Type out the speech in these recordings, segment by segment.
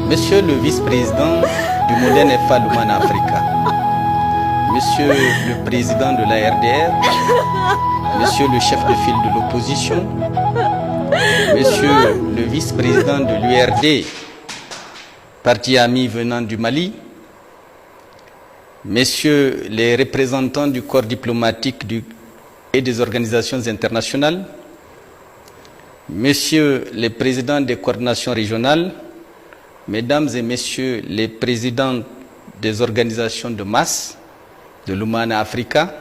Monsieur le vice-président du Modern FA Luman Africa, Monsieur le président de la RDR, Monsieur le chef de file de l'opposition, Monsieur le vice-président de l'URD, parti ami venant du Mali, Messieurs les représentants du corps diplomatique et des organisations internationales, Messieurs les présidents des coordinations régionales, Mesdames et Messieurs les présidents des organisations de masse de l'Umana Africa,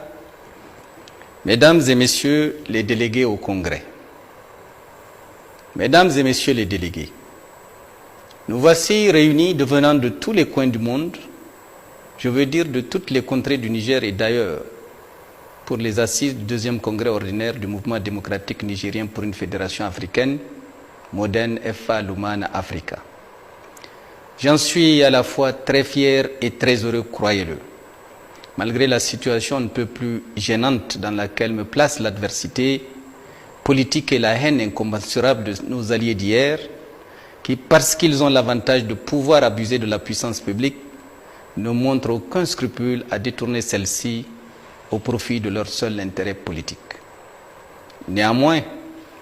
Mesdames et Messieurs les délégués au Congrès, Mesdames et Messieurs les délégués, nous voici réunis devenant de tous les coins du monde, je veux dire de toutes les contrées du Niger et d'ailleurs, pour les assises du deuxième congrès ordinaire du mouvement démocratique nigérien pour une fédération africaine, Modern FA Lumana Africa. J'en suis à la fois très fier et très heureux, croyez-le. Malgré la situation un peu plus gênante dans laquelle me place l'adversité politique et la haine incommensurable de nos alliés d'hier, qui, parce qu'ils ont l'avantage de pouvoir abuser de la puissance publique, ne montrent aucun scrupule à détourner celle-ci au profit de leur seul intérêt politique. Néanmoins,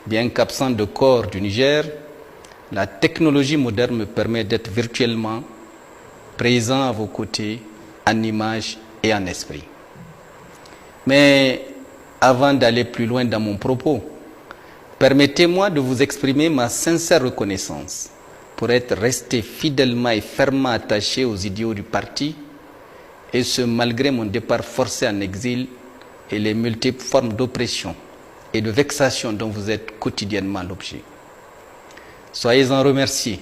bien qu'absent de corps du Niger, la technologie moderne me permet d'être virtuellement présent à vos côtés, en image et en esprit. Mais avant d'aller plus loin dans mon propos, permettez-moi de vous exprimer ma sincère reconnaissance pour être resté fidèlement et fermement attaché aux idéaux du parti, et ce malgré mon départ forcé en exil et les multiples formes d'oppression et de vexation dont vous êtes quotidiennement l'objet. Soyez-en remerciés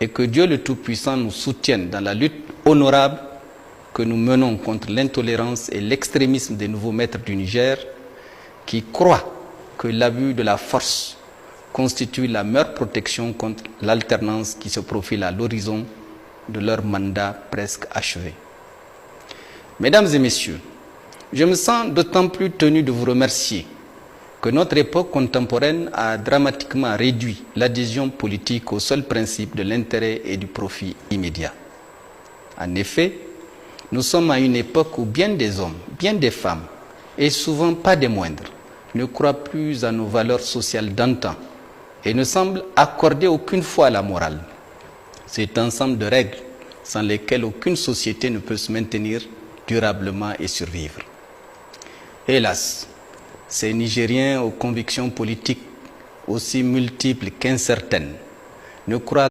et que Dieu le Tout-Puissant nous soutienne dans la lutte honorable que nous menons contre l'intolérance et l'extrémisme des nouveaux maîtres du Niger qui croient que l'abus de la force constitue la meilleure protection contre l'alternance qui se profile à l'horizon de leur mandat presque achevé. Mesdames et Messieurs, je me sens d'autant plus tenu de vous remercier que notre époque contemporaine a dramatiquement réduit l'adhésion politique au seul principe de l'intérêt et du profit immédiat. En effet, nous sommes à une époque où bien des hommes, bien des femmes, et souvent pas des moindres, ne croient plus à nos valeurs sociales d'antan et ne semblent accorder aucune foi à la morale. C'est un ensemble de règles sans lesquelles aucune société ne peut se maintenir durablement et survivre. Hélas, ces Nigériens aux convictions politiques aussi multiples qu'incertaines ne croient